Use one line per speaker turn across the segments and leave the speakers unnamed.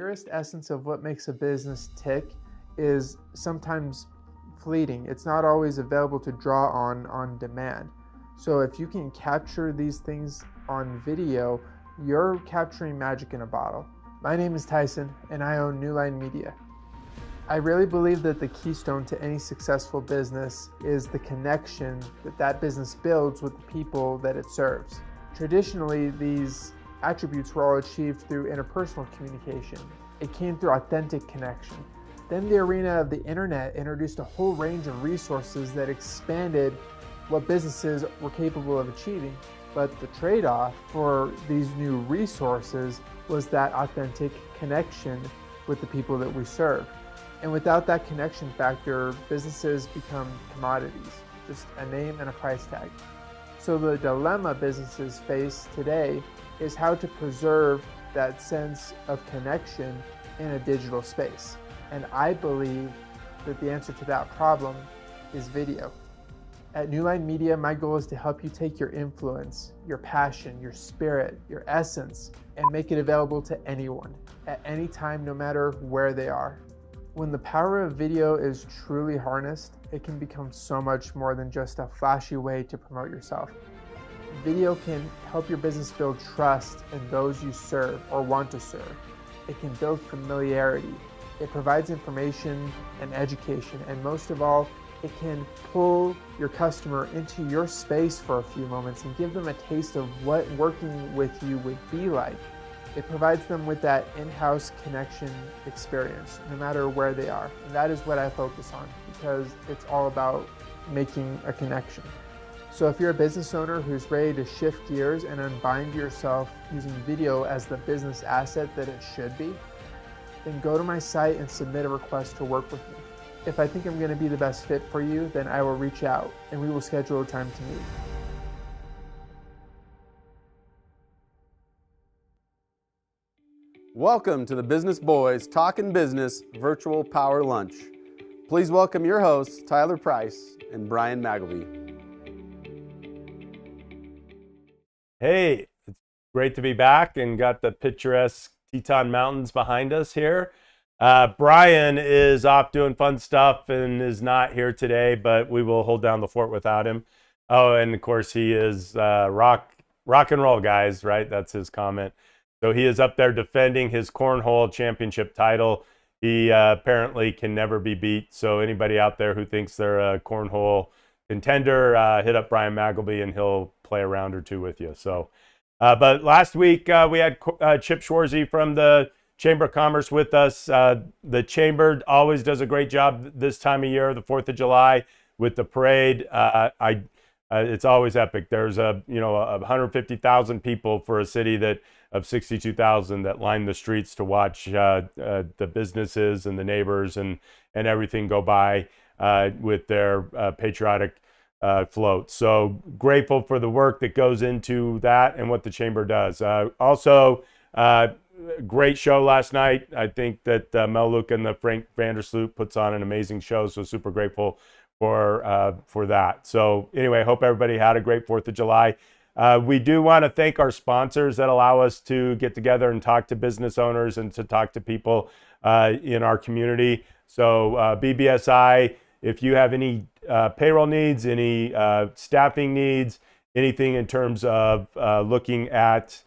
purest essence of what makes a business tick is sometimes fleeting. It's not always available to draw on demand. So if you can capture these things on video, you're capturing magic in a bottle. My name is Tyson, and I own New Line Media. I really believe that the keystone to any successful business is the connection that business builds with the people that it serves. Traditionally, these attributes were all achieved through interpersonal communication. It came through authentic connection. Then the arena of the internet introduced a whole range of resources that expanded what businesses were capable of achieving. But the trade-off for these new resources was that authentic connection with the people that we serve. And without that connection factor, businesses become commodities, just a name and a price tag. So the dilemma businesses face today is how to preserve that sense of connection in a digital space. And I believe that the answer to that problem is video. At New Line Media, my goal is to help you take your influence, your passion, your spirit, your essence, and make it available to anyone, at any time, no matter where they are. When the power of video is truly harnessed, it can become so much more than just a flashy way to promote yourself. Video can help your business build trust in those you serve or want to serve. It can build familiarity. It provides information and education, and most of all, it can pull your customer into your space for a few moments and give them a taste of what working with you would be like. It provides them with that in-house connection experience, no matter where they are. And that is what I focus on, because it's all about making a connection. So if you're a business owner who's ready to shift gears and unbind yourself using video as the business asset that it should be, then go to my site and submit a request to work with me. If I think I'm going to be the best fit for you, then I will reach out and we will schedule a time to meet.
Welcome to the Business Boys Talkin' Business Virtual Power Lunch. Please welcome your hosts, Tyler Price and Bryan Magleby.
Hey, it's great to be back and got the picturesque Teton Mountains behind us here. Bryan is off doing fun stuff and is not here today, but we will hold down the fort without him. Oh, and of course he is rock and roll, guys, right? That's his comment. So he is up there defending his cornhole championship title. He apparently can never be beat. So anybody out there who thinks they're a cornhole contender, hit up Bryan Magleby and he'll play a round or two with you. So, but last week we had Chip Schwarzy from the Chamber of Commerce with us. The Chamber always does a great job this time of year, the 4th of July, with the parade. It's always epic. There's 150,000 people for a city of 62,000 that line the streets to watch the businesses and the neighbors and everything go by with their patriotic float. So grateful for the work that goes into that and what the Chamber does. Also, great show last night. I think that Mel Luke and the Frank Vandersloot puts on an amazing show. So super grateful for that. So anyway, hope everybody had a great 4th of July. We do want to thank our sponsors that allow us to get together and talk to business owners and to talk to people in our community. So BBSI, if you have any payroll needs, any staffing needs, anything in terms of looking at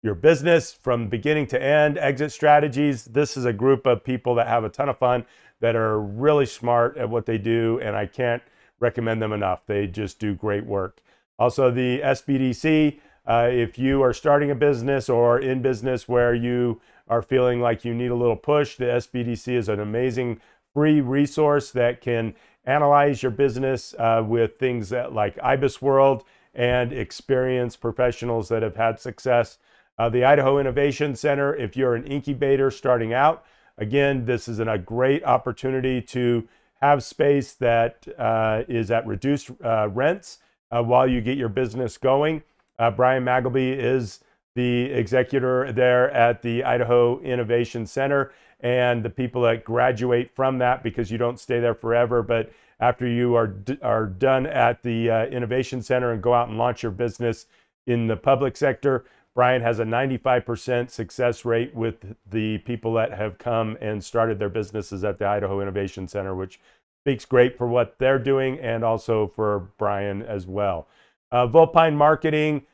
your business from beginning to end, exit strategies, this is a group of people that have a ton of fun, that are really smart at what they do, and I can't recommend them enough. They just do great work. Also, the SBDC, if you are starting a business or in business where you are feeling like you need a little push, the SBDC is an amazing free resource that can analyze your business with things like IBIS World and experience professionals that have had success. The Idaho Innovation Center, if you're an incubator starting out, again, this is a great opportunity to have space that is at reduced rents while you get your business going. Bryan Magleby is the executor there at the Idaho Innovation Center, and the people that graduate from that, because you don't stay there forever, but after you are done at the Innovation Center and go out and launch your business in the public sector, Brian has a 95% success rate with the people that have come and started their businesses at the Idaho Innovation Center, which speaks great for what they're doing and also for Brian as well. Vulpine Marketing,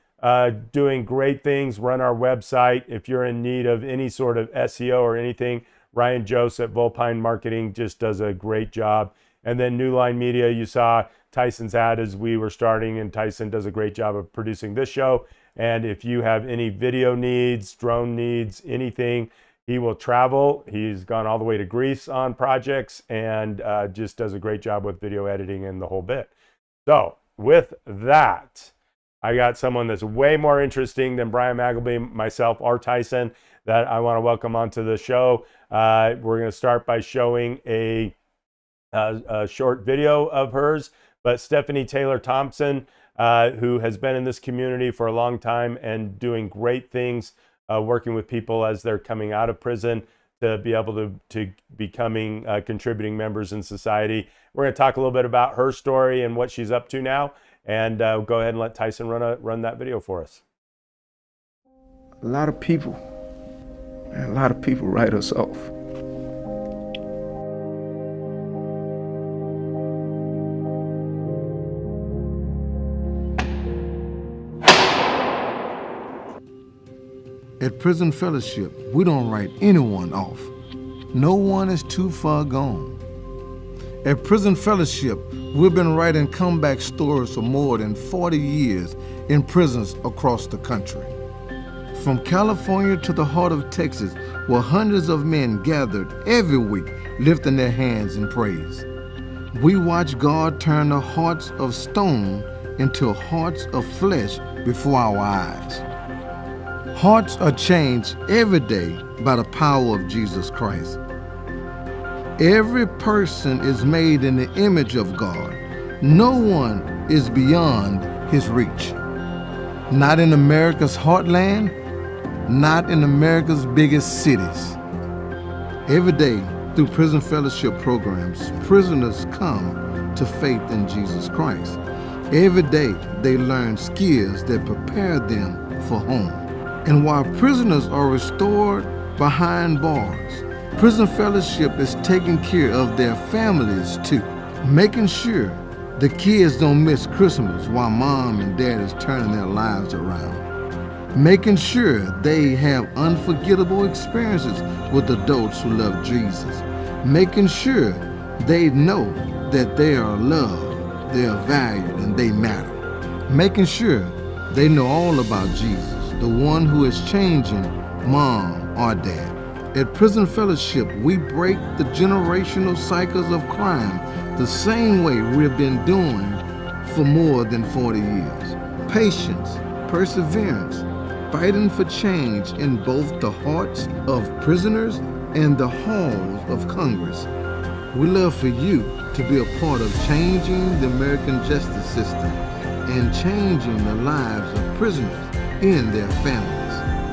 doing great things, run our website. If you're in need of any sort of SEO or anything, Ryan Jose at Vulpine Marketing just does a great job. And then New Line Media, you saw Tyson's ad as we were starting, and Tyson does a great job of producing this show. And if you have any video needs, drone needs, anything, he will travel. He's gone all the way to Greece on projects and just does a great job with video editing and the whole bit. So with that, I got someone that's way more interesting than Bryan Magleby, myself, or Tyson that I want to welcome onto the show. We're going to start by showing a short video of hers, but Stephanie Taylor-Thompson, who has been in this community for a long time and doing great things, working with people as they're coming out of prison to be able to becoming contributing members in society. We're going to talk a little bit about her story and what she's up to now, and go ahead and let Tyson run that video for us.
A lot of people write us off. At Prison Fellowship, we don't write anyone off. No one is too far gone. At Prison Fellowship, we've been writing comeback stories for more than 40 years in prisons across the country. From California to the heart of Texas, where hundreds of men gathered every week lifting their hands in praise. We watch God turn the hearts of stone into hearts of flesh before our eyes. Hearts are changed every day by the power of Jesus Christ. Every person is made in the image of God. No one is beyond his reach. Not in America's heartland, not in America's biggest cities. Every day, through prison fellowship programs, prisoners come to faith in Jesus Christ. Every day, they learn skills that prepare them for home. And while prisoners are restored behind bars, Prison Fellowship is taking care of their families too, making sure the kids don't miss Christmas while mom and dad is turning their lives around, making sure they have unforgettable experiences with adults who love Jesus, making sure they know that they are loved, they are valued, and they matter, making sure they know all about Jesus, the one who is changing mom or dad. At Prison Fellowship, we break the generational cycles of crime the same way we've been doing for more than 40 years. Patience, perseverance, fighting for change in both the hearts of prisoners and the halls of Congress. We love for you to be a part of changing the American justice system and changing the lives of prisoners and their families.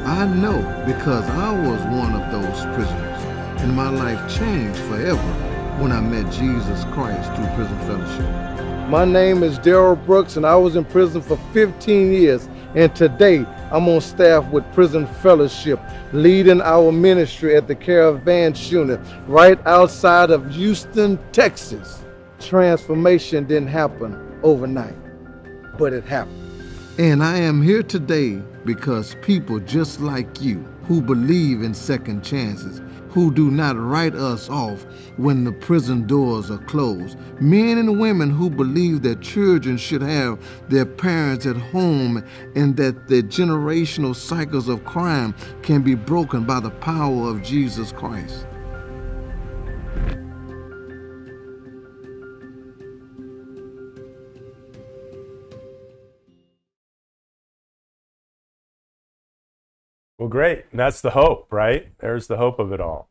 I know because I was one of those prisoners, and my life changed forever when I met Jesus Christ through Prison Fellowship. My name is Darrell Brooks, and I was in prison for 15 years, and today I'm on staff with Prison Fellowship, leading our ministry at the Caravans Unit right outside of Houston, Texas. Transformation didn't happen overnight, but it happened. And I am here today because people just like you who believe in second chances, who do not write us off when the prison doors are closed, men and women who believe that children should have their parents at home and that the generational cycles of crime can be broken by the power of Jesus Christ.
Well, great. And that's the hope, right? There's the hope of it all.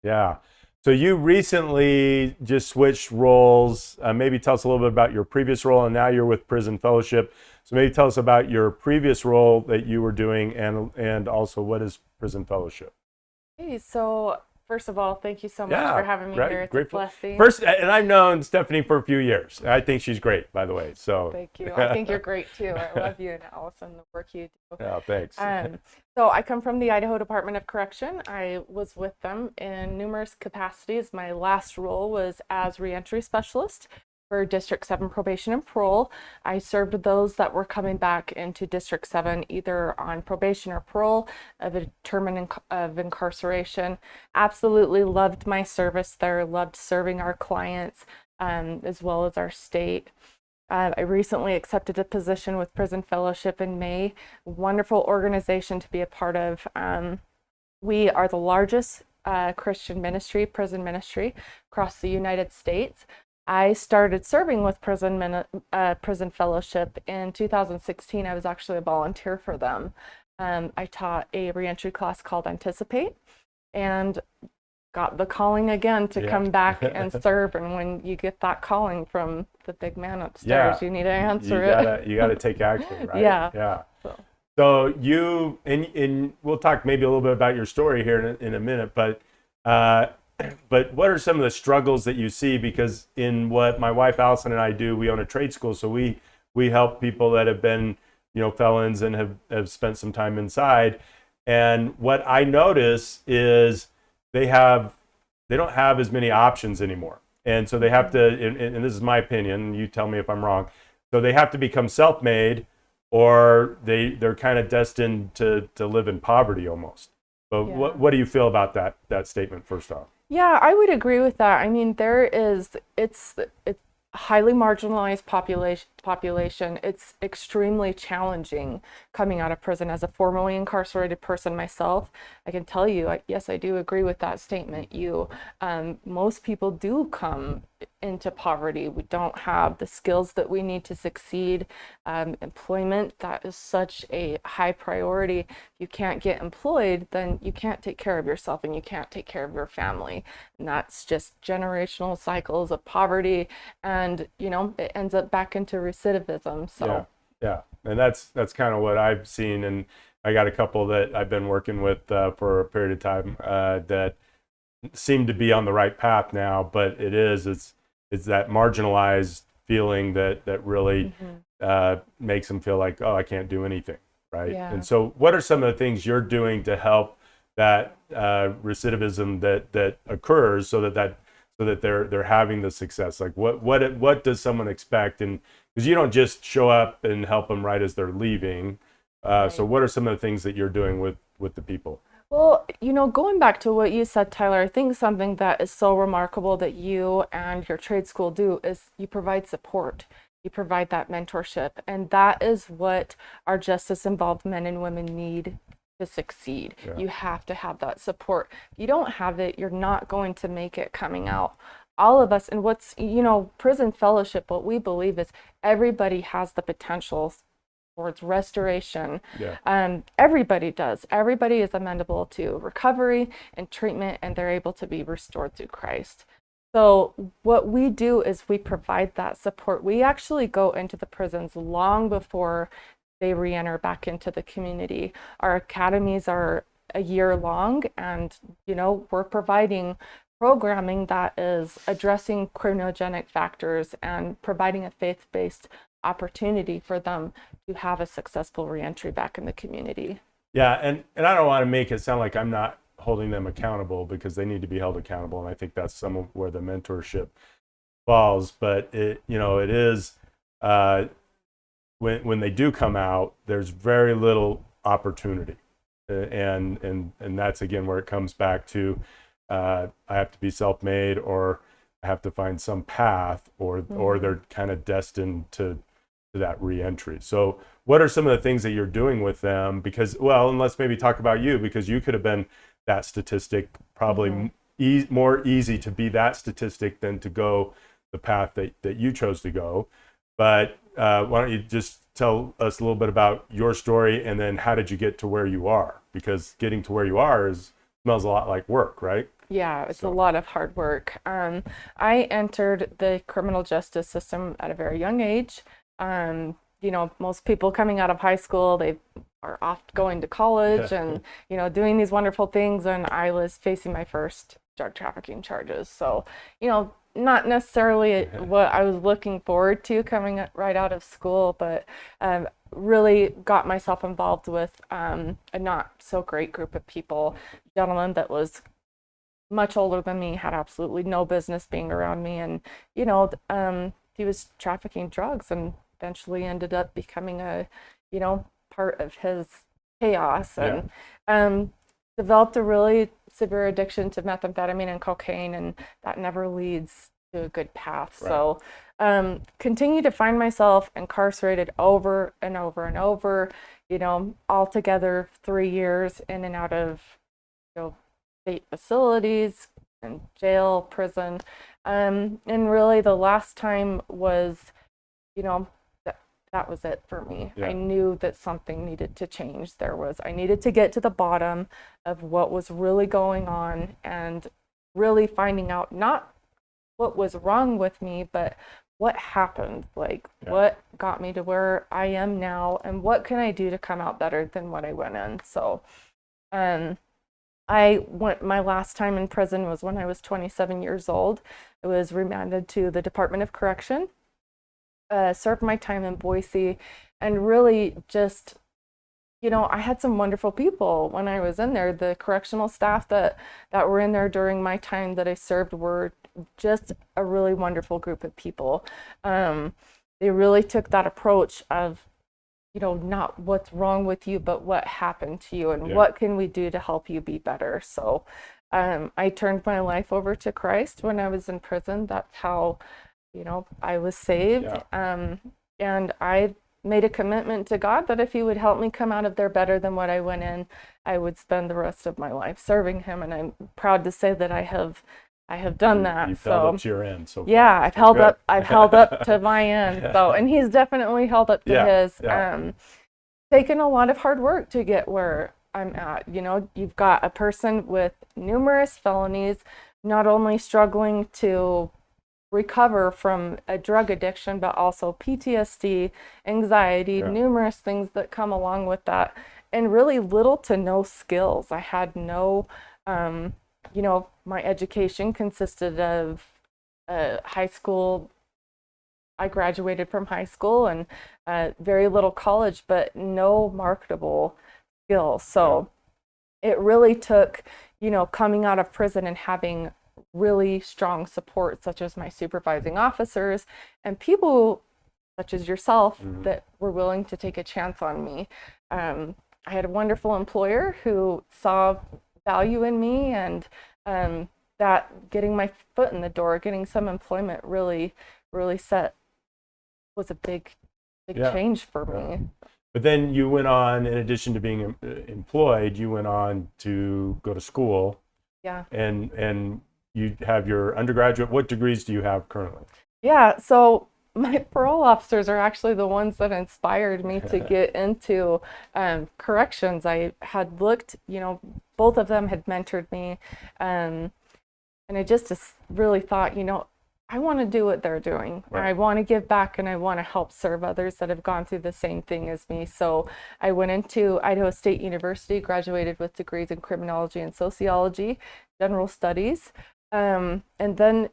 Yeah. So you recently just switched roles. Maybe tell us a little bit about your previous role, and now you're with Prison Fellowship. So maybe tell us about your previous role that you were doing, and also what is Prison Fellowship?
Okay, so first of all, thank you so much for having me here. It's
grateful.
a blessing.
First, and I've known Stephanie for a few years. I think she's great, by the way. So
thank you. I think you're great too. I love you and Allison, the work you do.
Yeah, thanks.
So I come from the Idaho Department of Correction. I was with them in numerous capacities. My last role was as reentry specialist for District 7 probation and parole. I served those that were coming back into District 7 either on probation or parole of a term of incarceration. Absolutely loved my service there, loved serving our clients as well as our state. I recently accepted a position with Prison Fellowship in May. Wonderful organization to be a part of. We are the largest Christian ministry, prison ministry across the United States. I started serving with Prison Fellowship in 2016. I was actually a volunteer for them. I taught a reentry class called Anticipate and got the calling again to come back and serve. And when you get that calling from the big man upstairs, you need to answer it.
You gotta take action, right?
Yeah.
So you, and we'll talk maybe a little bit about your story here in a minute, but what are some of the struggles that you see? Because in what my wife Allison and I do, we own a trade school, so we help people that have been, felons and have spent some time inside. And what I notice is they don't have as many options anymore, and so they have to. And this is my opinion. You tell me if I'm wrong. So they have to become self-made, or they're kind of destined to live in poverty almost. But what do you feel about that statement? First off.
Yeah, I would agree with that. I mean, it's highly marginalized population. It's extremely challenging coming out of prison. As a formerly incarcerated person myself, I can tell you, yes, I do agree with that statement. Most people do come into poverty. We don't have the skills that we need to succeed. Employment, that is such a high priority. If you can't get employed, then you can't take care of yourself and you can't take care of your family. And that's just generational cycles of poverty. And, it ends up back into recidivism. So
yeah. And that's kind of what I've seen. And I got a couple that I've been working with for a period of time that seem to be on the right path now, but it's that marginalized feeling that really makes them feel like, oh, I can't do anything, right?
Yeah.
And so what are some of the things you're doing to help that recidivism that occurs so that they're having the success? Like what does someone expect? And because you don't just show up and help them right as they're leaving.
Right.
So what are some of the things that you're doing with the people?
Well, going back to what you said, Tyler, I think something that is so remarkable that you and your trade school do is you provide support. You provide that mentorship. And that is what our justice-involved men and women need to succeed. Yeah. You have to have that support. If you don't have it, you're not going to make it coming out. All of us, and Prison Fellowship, what we believe is everybody has the potential towards restoration. Yeah. Everybody does. Everybody is amenable to recovery and treatment, and they're able to be restored through Christ. So what we do is we provide that support. We actually go into the prisons long before they re-enter back into the community. Our academies are a year long, and we're providing programming that is addressing criminogenic factors and providing a faith-based opportunity for them to have a successful reentry back in the community.
Yeah, and I don't want to make it sound like I'm not holding them accountable, because they need to be held accountable, and I think that's some of where the mentorship falls. But it is when they do come out, there's very little opportunity, and that's again where it comes back to I have to be self-made, or I have to find some path, or they're kind of destined to that reentry. So what are some of the things that you're doing with them? Because, and let's maybe talk about you, because you could have been that statistic, probably more easy to be that statistic than to go the path that you chose to go. But why don't you just tell us a little bit about your story, and then how did you get to where you are? Because getting to where you are smells a lot like work, right?
Yeah, it's a lot of hard work. I entered the criminal justice system at a very young age. most people coming out of high school, they are off going to college and, doing these wonderful things. And I was facing my first drug trafficking charges. So, not necessarily what I was looking forward to coming right out of school, but really got myself involved with a not so great group of people. A gentleman that was much older than me, had absolutely no business being around me, and he was trafficking drugs and eventually ended up becoming a part of his chaos, and developed a really severe addiction to methamphetamine and cocaine, and that never leads to a good path. Right. So continue to find myself incarcerated over and over and over, altogether 3 years in and out of state facilities and jail, prison. And really the last time was, that was it for me. I knew that something needed to change. I needed to get to the bottom of what was really going on and really finding out not what was wrong with me, but what happened, what got me to where I am now, and what can I do to come out better than what I went in. So, my last time in prison was when I was 27 years old. I was remanded to the Department of Correction, served my time in Boise, and really just, I had some wonderful people when I was in there. The correctional staff that were in there during my time that I served were just a really wonderful group of people. They really took that approach of, not what's wrong with you, but what happened to you and what can we do to help you be better. So I turned my life over to Christ when I was in prison. That's how, I was saved. And I made a commitment to God that if he would help me come out of there better than what I went in, I would spend the rest of my life serving him. And I'm proud to say that I have done that.
You've held up to your end so far.
Yeah, I've held up to my end. So, and he's definitely held up to his. Taken a lot of hard work to get where I'm at. You've got a person with numerous felonies, not only struggling to recover from a drug addiction, but also PTSD, anxiety, numerous things that come along with that, and really little to no skills. I had no, my education consisted of high school. I graduated from high school and very little college, but no marketable skills. So it really took, coming out of prison and having really strong support, such as my supervising officers and people such as yourself that were willing to take a chance on me. I had a wonderful employer who saw value in me, and that getting my foot in the door, getting some employment really was a big change for me.
But then you went on, in addition to being employed, you went on to go to school. And you have your undergraduate. What degrees do you have currently?
So my parole officers are actually the ones that inspired me to get into corrections. I had looked, both of them had mentored me, and I just really thought, I want to do what they're doing. I want to give back, and I want to help serve others that have gone through the same thing as me. So I went into Idaho State University, graduated with degrees in criminology and sociology, general studies, and then,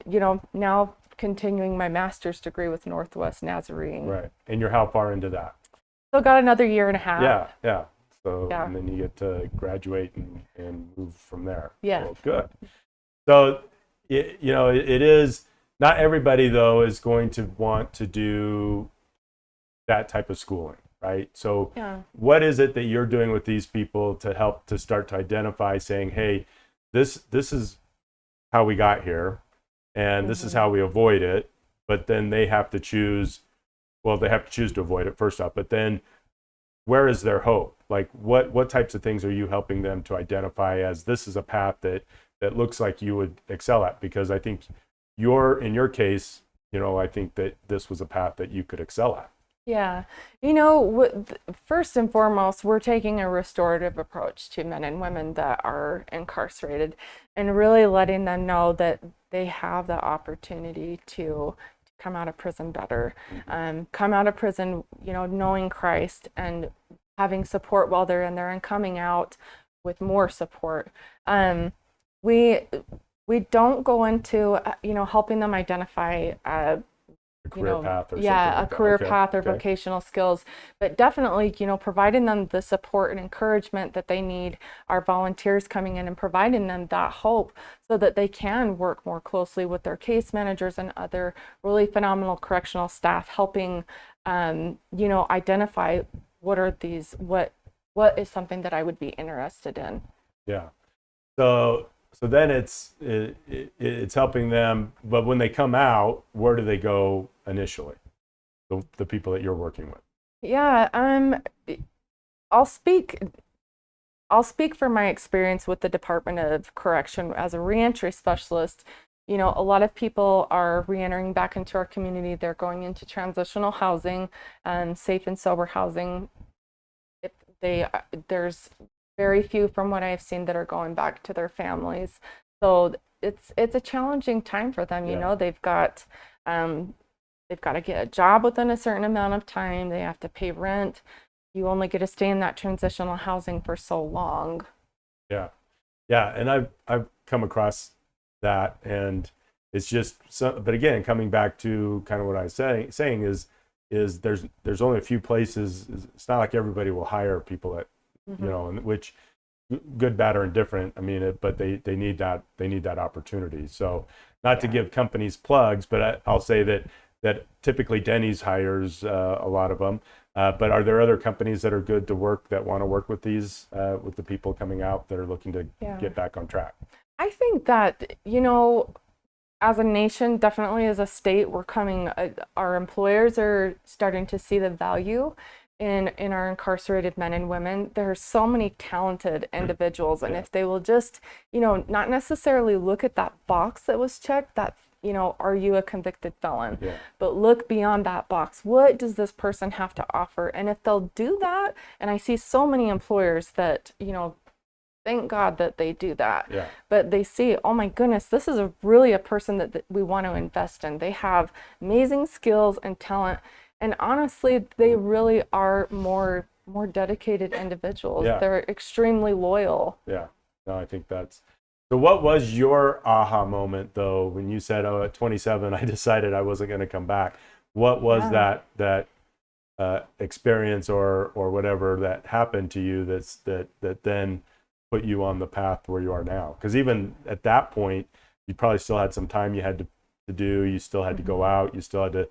now continuing my master's degree with Northwest Nazarene.
Right. And you're how far into that?
So got another year and a half.
Yeah. So and then you get to graduate and move from there.
Yes.
Well, good. So, it is, not everybody though is going to want to do that type of schooling, right? So what is it that you're doing with these people to help to start to identify, saying, hey, this is how we got here, and this is how we avoid it, but then they have to choose to avoid it first off, but then where is their hope? Like what types of things are you helping them to identify as this is a path that looks like you would excel at? Because I think in your case, I think that this was a path that you could excel at.
Yeah. First and foremost, we're taking a restorative approach to men and women that are incarcerated, and really letting them know that they have the opportunity to come out of prison better, come out of prison, knowing Christ and having support while they're in there and coming out with more support. We don't go into, helping them identify
A career path or something
a
like that.
career
Okay.
path or
Okay.
vocational skills, but definitely, providing them the support and encouragement that they need, our volunteers coming in and providing them that hope so that they can work more closely with their case managers and other really phenomenal correctional staff, helping, identify what is something that I would be interested in.
Yeah. So then it's helping them, but when they come out, where do they go initially? The people that you're working with.
Yeah, I'll speak from my experience with the Department of Correction as a reentry specialist. A lot of people are reentering back into our community. They're going into transitional housing, safe and sober housing. There's very few from what I've seen that are going back to their families. So it's a challenging time for them. They've got to get a job within a certain amount of time. They have to pay rent. You only get to stay in that transitional housing for so long. Yeah.
And I've come across that, and it's just but again, coming back to kind of what I was saying is there's only a few places. It's not like everybody will hire people that and which good, bad, or indifferent. I mean, but they need that opportunity. So not to give companies plugs, but I'll say that typically Denny's hires a lot of them. But are there other companies that are good to work, that want to work with these with the people coming out that are looking to get back on track?
I think that as a nation, definitely as a state, our employers are starting to see the value in our incarcerated men and women. There are so many talented individuals, and if they will just, not necessarily look at that box that was checked, that, are you a convicted felon? But look beyond that box. What does this person have to offer? And if they'll do that, and I see so many employers that, thank God that they do that. But they see, oh my goodness, this is really a person that we want to invest in. They have amazing skills and talent. And honestly, they really are more dedicated individuals. They're extremely loyal.
No, I think that's. So what was your aha moment, though, when you said, at 27, I decided I wasn't going to come back? What was that experience or whatever that happened to you that then put you on the path where you are now? Because even at that point, you probably still had some time you had to do. You still had to go out. You still had to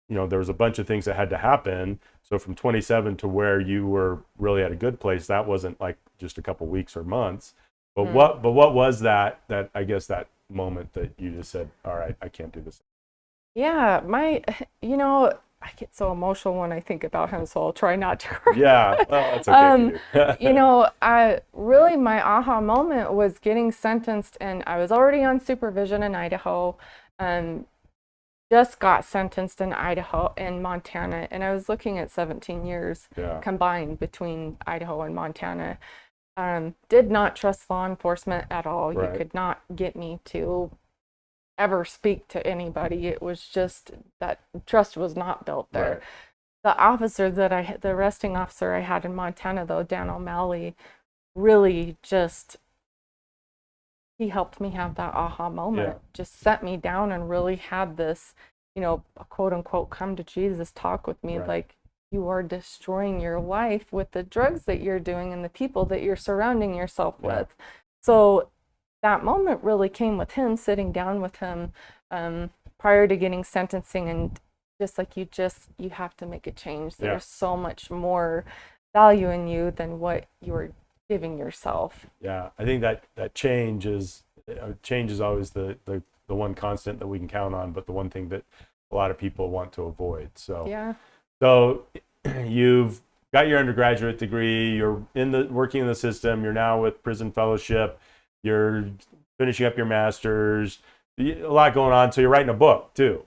there was a bunch of things that had to happen. So from 27 to where you were really at a good place, that wasn't like just a couple weeks or months. But what was that I guess that moment that you just said, all right, I can't do this?
Yeah, I get so emotional when I think about him, so I'll try not to cry.
Yeah, well, that's okay if you do.
My aha moment was getting sentenced, and I was already on supervision in Idaho. Just got sentenced in Montana, and I was looking at 17 years combined between Idaho and Montana. Did not trust law enforcement at all. You could not get me to ever speak to anybody. It was just that trust was not built there. The arresting officer I had in Montana, though, Dan O'Malley, really just, he helped me have that aha moment. Just set me down and really had this, quote unquote, come to Jesus talk with me. Like, you are destroying your life with the drugs that you're doing and the people that you're surrounding yourself with. So that moment really came with him, sitting down with him prior to getting sentencing, and just like you have to make a change. There's so much more value in you than what you're giving yourself.
I think that change is always the one constant that we can count on, but the one thing that a lot of people want to avoid. So you've got your undergraduate degree, you're working in the system, you're now with Prison Fellowship, you're finishing up your master's, a lot going on. So you're writing a book too.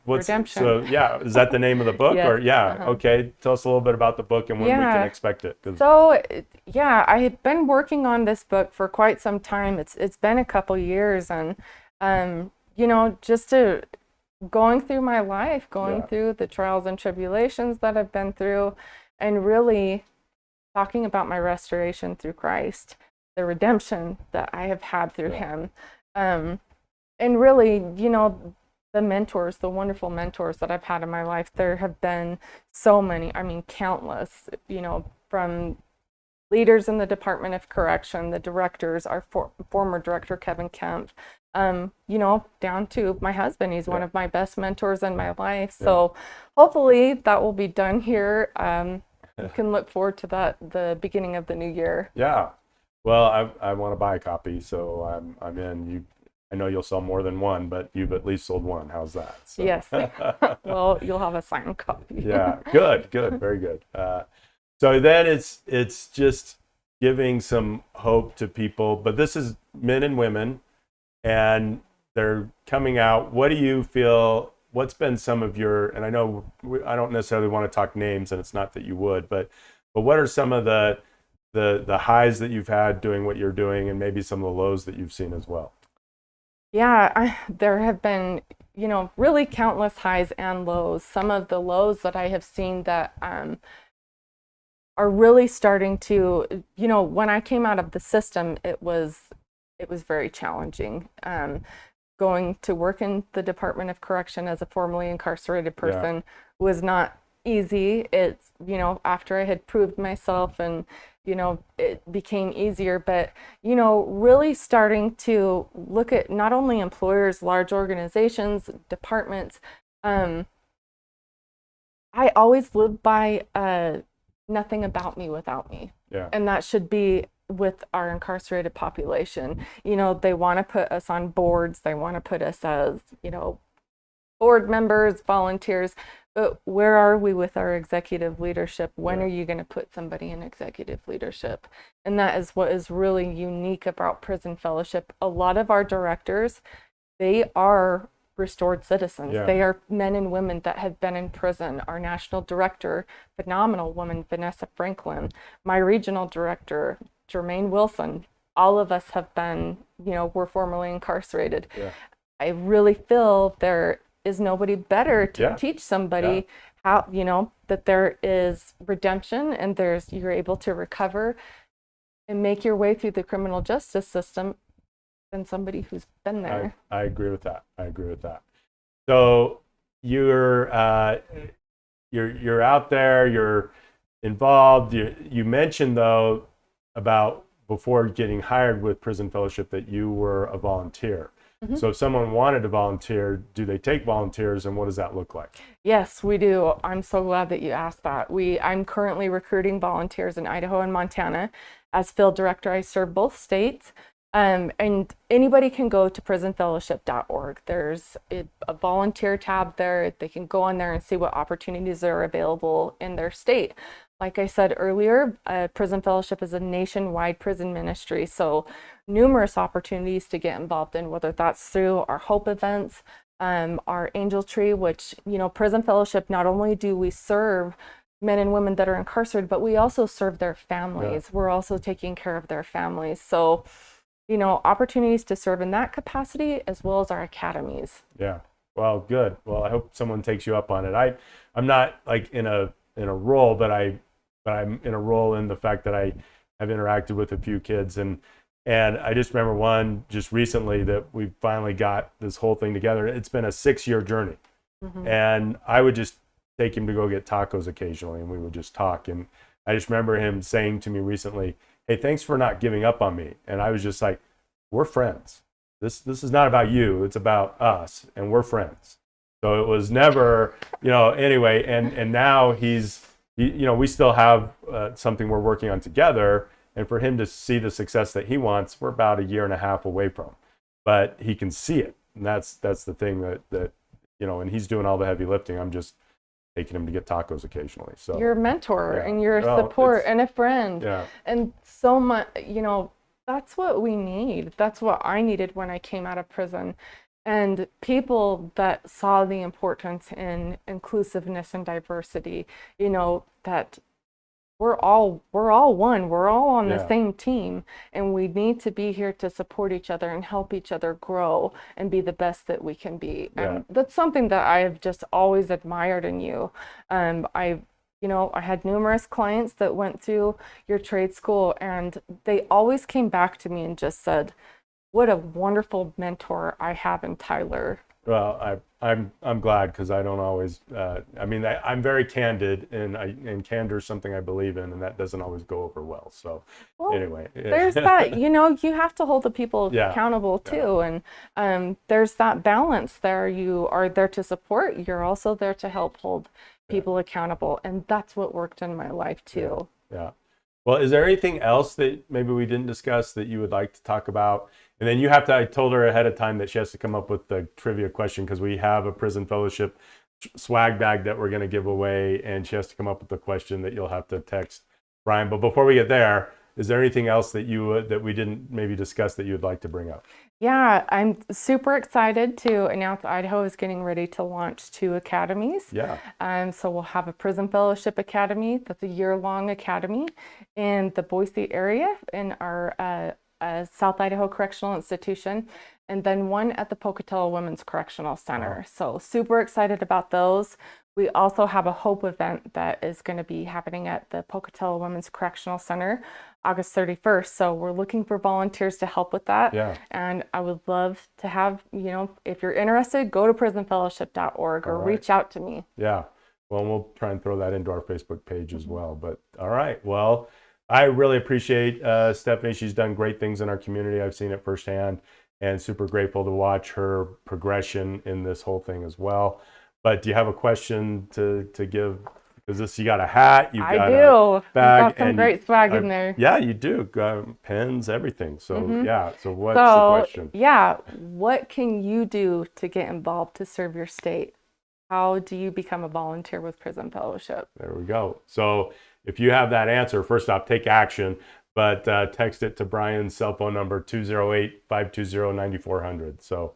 Redemption.
So is that the name of the book? Okay, tell us a little bit about the book and when we can expect it.
So I had been working on this book for quite some time. It's been a couple years, and just to going through my life, going through the trials and tribulations that I've been through, and really talking about my restoration through Christ, the redemption that I have had through him. And really, the mentors, the wonderful mentors that I've had in my life, there have been so many, I mean, countless, from leaders in the Department of Correction, the directors, our former director, Kevin Kemp, down to my husband. He's one of my best mentors in my life. So hopefully that will be done here. You can look forward to that, the beginning of the new year.
Yeah. Well, I want to buy a copy, so I'm in. I know you'll sell more than one, but you've at least sold one. How's that? So.
Yes. Well, you'll have a signed copy.
Yeah. Good. Very good. So then it's just giving some hope to people, but this is men and women, and they're coming out. What do you feel? What's been some of your? And I know I don't necessarily want to talk names, and it's not that you would, but what are some of the highs that you've had doing what you're doing, and maybe some of the lows that you've seen as well?
Yeah, there have been, really countless highs and lows. Some of the lows that I have seen that are really starting to, when I came out of the system, it was very challenging. Going to work in the Department of Correction as a formerly incarcerated person was not easy. It's, after I had proved myself and, it became easier, but, really starting to look at not only employers, large organizations, departments. I always lived by nothing about me without me.
Yeah.
And that should be with our incarcerated population. They want to put us on boards. They want to put us as, board members, volunteers. But where are we with our executive leadership? When are you going to put somebody in executive leadership? And that is what is really unique about Prison Fellowship. A lot of our directors, they are restored citizens.
Yeah.
They are men and women that have been in prison. Our national director, phenomenal woman, Vanessa Franklin, my regional director, Jermaine Wilson, all of us have been, were formerly incarcerated.
Yeah.
I really feel there is nobody better to teach somebody how, that there is redemption and you're able to recover and make your way through the criminal justice system than somebody who's been there.
I agree with that. So you're out there, you're involved. You mentioned though about before getting hired with Prison Fellowship that you were a volunteer. Mm-hmm. So if someone wanted to volunteer, do they take volunteers, and what does that look like?
Yes, we do. I'm so glad that you asked that. I'm currently recruiting volunteers in Idaho and Montana. As field director, I serve both states. And anybody can go to prisonfellowship.org. There's a volunteer tab there. They can go on there and see what opportunities are available in their state. Like I said earlier, Prison Fellowship is a nationwide prison ministry, so numerous opportunities to get involved in, whether that's through our Hope events, our Angel Tree, which, Prison Fellowship, not only do we serve men and women that are incarcerated, but we also serve their families. Yeah. We're also taking care of their families. So, opportunities to serve in that capacity as well as our academies.
Yeah. Well, good. Well, I hope someone takes you up on it. I'm not like in a role, but I'm in a role in the fact that I have interacted with a few kids, and I just remember one just recently that we finally got this whole thing together. It's been a 6-year journey. Mm-hmm. And I would just take him to go get tacos occasionally, and we would just talk. And I just remember him saying to me recently, "Hey, thanks for not giving up on me." And I was just like, we're friends. This is not about you. It's about us, and we're friends. So it was never, anyway. And now we still have something we're working on together. And for him to see the success that he wants, we're about 1.5 years away from, but he can see it. And that's the thing that and he's doing all the heavy lifting. I'm just taking him to get tacos occasionally. So
you're a mentor and you're a support and a friend.
Yeah.
And so much, that's what we need. That's what I needed when I came out of prison. And people that saw the importance in inclusiveness and diversity, that we're all one. We're all on the
Yeah.
same team, and we need to be here to support each other and help each other grow and be the best that we can be.
Yeah.
And that's something that I have just always admired in you. I had numerous clients that went through your trade school, and they always came back to me and just said, what a wonderful mentor I have in Tyler.
Well, I'm glad, because I don't always. I'm very candid, and candor is something I believe in, and that doesn't always go over well. So,
Well,
anyway,
there's that. You have to hold the people
Yeah.
accountable too, and there's that balance there. You are there to support. You're also there to help hold people accountable, and that's what worked in my life too.
Yeah. Well, is there anything else that maybe we didn't discuss that you would like to talk about? And then you have to, I told her ahead of time that she has to come up with the trivia question, because we have a prison fellowship swag bag that we're going to give away, and she has to come up with the question that you'll have to text Brian. But before we get there, is there anything else that that we didn't maybe discuss that you'd like to bring up?
Yeah, I'm super excited to announce Idaho is getting ready to launch 2 academies.
Yeah.
So we'll have a Prison Fellowship Academy, that's a year-long academy in the Boise area in our South Idaho Correctional Institution, and then one at the Pocatello Women's Correctional Center. So super excited about those. We also have a Hope event that is going to be happening at the Pocatello Women's Correctional Center August 31st. So we're looking for volunteers to help with that.
Yeah.
And I would love to have, if you're interested, go to prisonfellowship.org or
All right.
reach out to me.
Yeah. Well, we'll try and throw that into our Facebook page as well. But all right. Well, I really appreciate Stephanie. She's done great things in our community. I've seen it firsthand, and super grateful to watch her progression in this whole thing as well. But do you have a question to give? Because you got a hat, you've got a bag,
I've got some great swag in there.
Yeah, you do. Pens, everything. So yeah. So what's the question?
Yeah, what can you do to get involved to serve your state? How do you become a volunteer with Prison Fellowship?
There we go. So if you have that answer, first off, take action, but text it to Brian's cell phone number, 208-520-9400. So,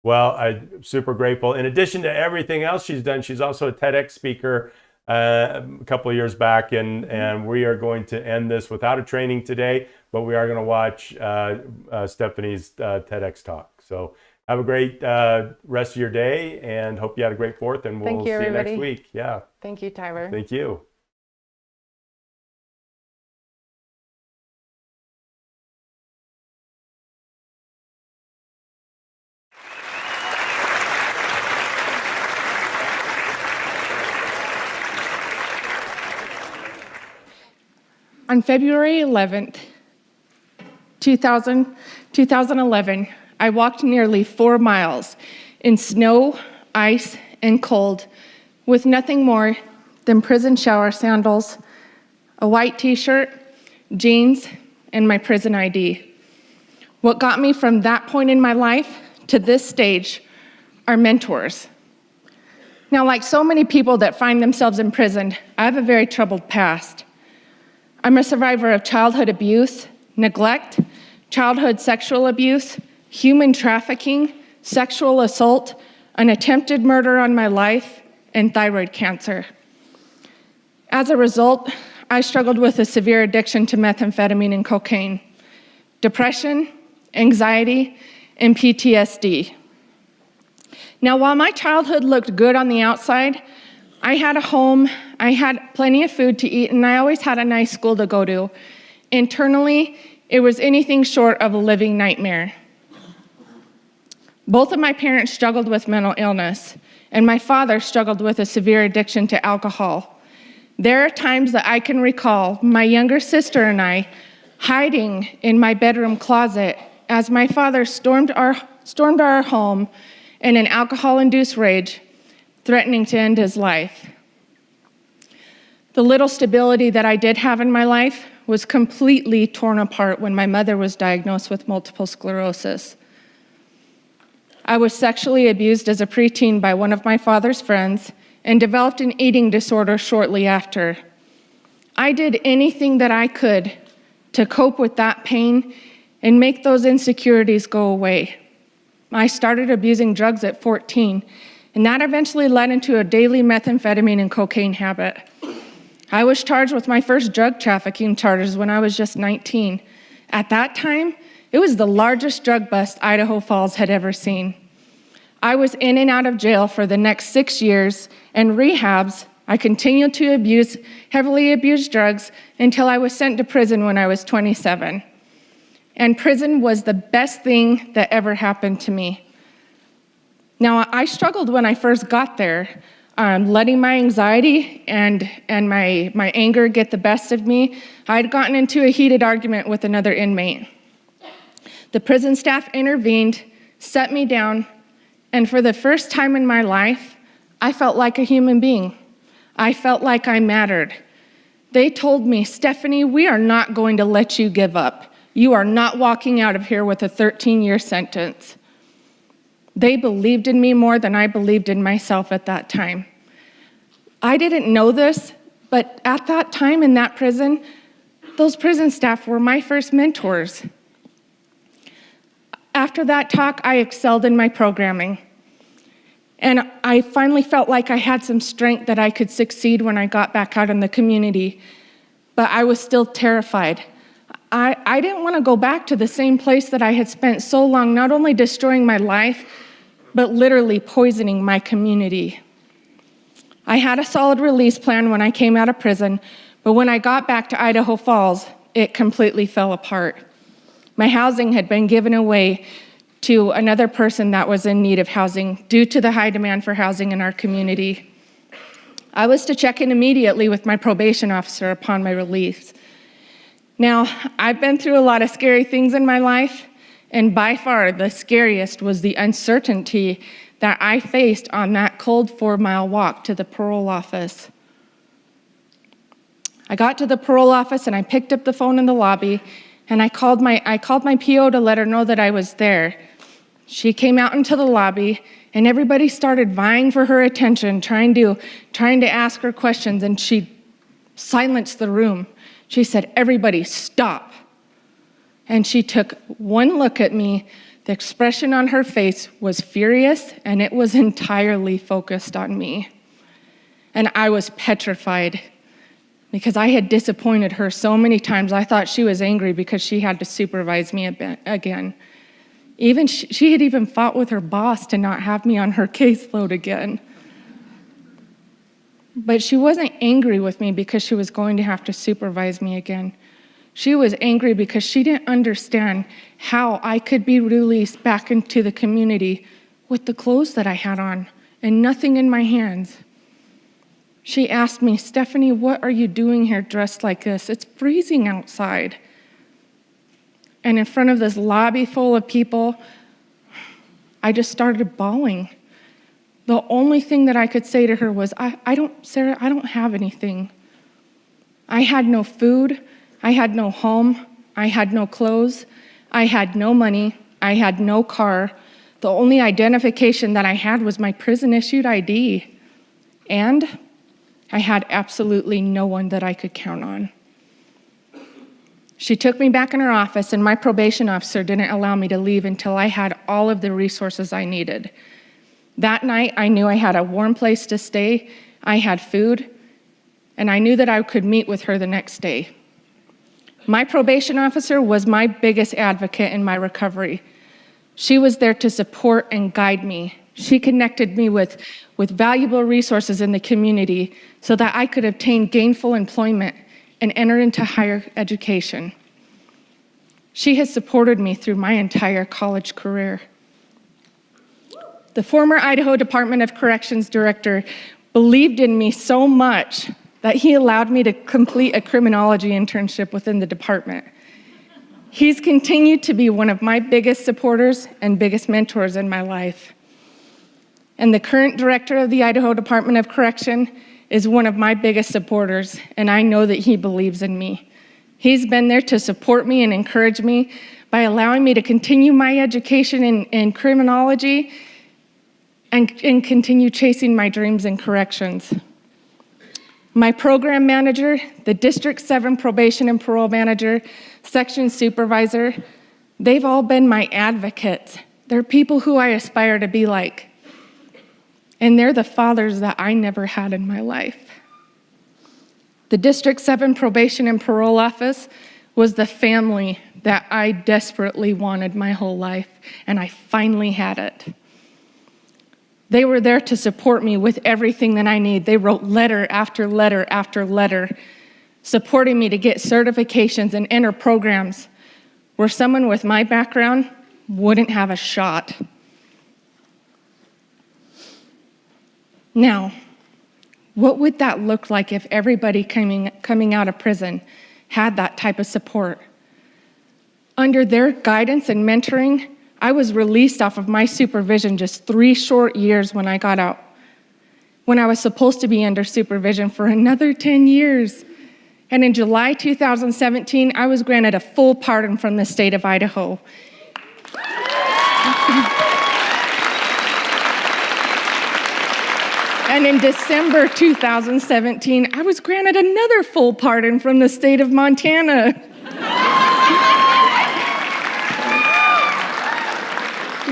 well, I'm super grateful. In addition to everything else she's done, she's also a TEDx speaker a couple of years back, and we are going to end this without a training today, but we are going to watch Stephanie's TEDx talk. So have a great rest of your day, and hope you had a great 4th, and we'll see you next week. Yeah.
Thank you, Tyler.
Thank you.
On February 11th, 2011, I walked nearly 4 miles in snow, ice, and cold with nothing more than prison shower sandals, a white t-shirt, jeans, and my prison ID. What got me from that point in my life to this stage are mentors. Now, like so many people that find themselves imprisoned, I have a very troubled past. I'm a survivor of childhood abuse, neglect, childhood sexual abuse, human trafficking, sexual assault, an attempted murder on my life, and thyroid cancer. As a result, I struggled with a severe addiction to methamphetamine and cocaine, depression, anxiety, and PTSD. Now, while my childhood looked good on the outside, I had a home, I had plenty of food to eat, and I always had a nice school to go to. Internally, it was anything short of a living nightmare. Both of my parents struggled with mental illness, and my father struggled with a severe addiction to alcohol. There are times that I can recall my younger sister and I hiding in my bedroom closet as my father stormed our home in an alcohol-induced rage, threatening to end his life. The little stability that I did have in my life was completely torn apart when my mother was diagnosed with multiple sclerosis. I was sexually abused as a preteen by one of my father's friends and developed an eating disorder shortly after. I did anything that I could to cope with that pain and make those insecurities go away. I started abusing drugs at 14, and that eventually led into a daily methamphetamine and cocaine habit. I was charged with my first drug trafficking charges when I was just 19. At that time, it was the largest drug bust Idaho Falls had ever seen. I was in and out of jail for the next 6 years, and rehabs. I continued to heavily abuse drugs until I was sent to prison when I was 27. And prison was the best thing that ever happened to me. Now, I struggled when I first got there, letting my anxiety and my anger get the best of me. I'd gotten into a heated argument with another inmate. The prison staff intervened, set me down, and for the first time in my life, I felt like a human being. I felt like I mattered. They told me, Stephanie, we are not going to let you give up. You are not walking out of here with a 13-year sentence. They believed in me more than I believed in myself at that time. I didn't know this, but at that time in that prison, those prison staff were my first mentors. After that talk, I excelled in my programming. And I finally felt like I had some strength that I could succeed when I got back out in the community. But I was still terrified. I didn't want to go back to the same place that I had spent so long, not only destroying my life, but literally poisoning my community. I had a solid release plan when I came out of prison, but when I got back to Idaho Falls, it completely fell apart. My housing had been given away to another person that was in need of housing due to the high demand for housing in our community. I was to check in immediately with my probation officer upon my release. Now, I've been through a lot of scary things in my life, and by far the scariest was the uncertainty that I faced on that cold 4-mile walk to the parole office. I got to the parole office and I picked up the phone in the lobby, and I called my PO to let her know that I was there. She came out into the lobby, and everybody started vying for her attention, trying to ask her questions, and she silenced the room. She said, "Everybody stop." And she took one look at me. The expression on her face was furious, and it was entirely focused on me. And I was petrified because I had disappointed her so many times. I thought she was angry because she had to supervise me again. Even she had even fought with her boss to not have me on her caseload again. But she wasn't angry with me because she was going to have to supervise me again. She was angry because she didn't understand how I could be released back into the community with the clothes that I had on and nothing in my hands. She asked me, "Stephanie, what are you doing here dressed like this? It's freezing outside." And in front of this lobby full of people, I just started bawling. The only thing that I could say to her was, Sarah, I don't have anything. I had no food. I had no home. I had no clothes. I had no money. I had no car. The only identification that I had was my prison-issued ID. And I had absolutely no one that I could count on. She took me back in her office, and my probation officer didn't allow me to leave until I had all of the resources I needed. That night, I knew I had a warm place to stay, I had food, and I knew that I could meet with her the next day. My probation officer was my biggest advocate in my recovery. She was there to support and guide me. She connected me with valuable resources in the community so that I could obtain gainful employment and enter into higher education. She has supported me through my entire college career. The former Idaho Department of Corrections director believed in me so much that he allowed me to complete a criminology internship within the department. He's continued to be one of my biggest supporters and biggest mentors in my life. And the current director of the Idaho Department of Correction is one of my biggest supporters, and I know that he believes in me. He's been there to support me and encourage me by allowing me to continue my education in criminology and continue chasing my dreams in corrections. My program manager, the District 7 probation and parole manager, section supervisor, they've all been my advocates. They're people who I aspire to be like. And they're the fathers that I never had in my life. The District 7 Probation and Parole Office was the family that I desperately wanted my whole life, and I finally had it. They were there to support me with everything that I need. They wrote letter after letter after letter, supporting me to get certifications and enter programs where someone with my background wouldn't have a shot. Now, what would that look like if everybody coming out of prison had that type of support? Under their guidance and mentoring, I was released off of my supervision just 3 short years when I got out, when I was supposed to be under supervision for another 10 years. And in July 2017, I was granted a full pardon from the state of Idaho. And in December 2017, I was granted another full pardon from the state of Montana.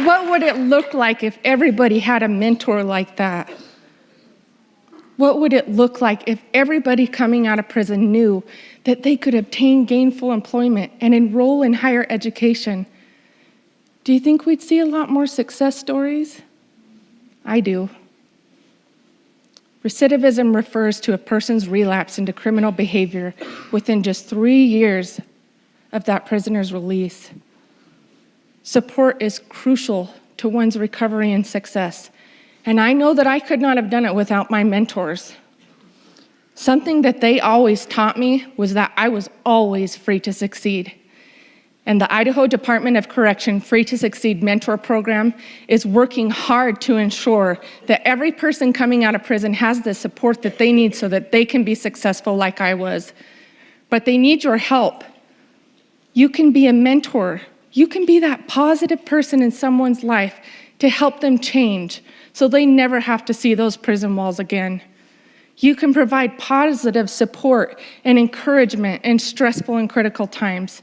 What would it look like if everybody had a mentor like that? What would it look like if everybody coming out of prison knew that they could obtain gainful employment and enroll in higher education? Do you think we'd see a lot more success stories? I do. Recidivism refers to a person's relapse into criminal behavior within just 3 years of that prisoner's release. Support is crucial to one's recovery and success, and I know that I could not have done it without my mentors. Something that they always taught me was that I was always free to succeed. And the Idaho Department of Correction Free to Succeed Mentor Program is working hard to ensure that every person coming out of prison has the support that they need so that they can be successful like I was. But they need your help. You can be a mentor. You can be that positive person in someone's life to help them change so they never have to see those prison walls again. You can provide positive support and encouragement in stressful and critical times.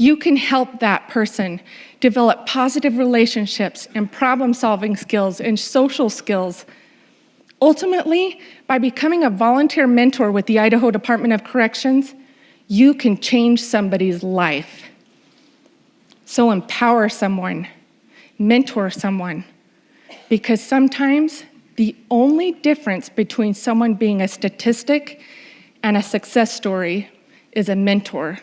You can help that person develop positive relationships and problem-solving skills and social skills. Ultimately, by becoming a volunteer mentor with the Idaho Department of Corrections, you can change somebody's life. So empower someone, mentor someone, because sometimes the only difference between someone being a statistic and a success story is a mentor.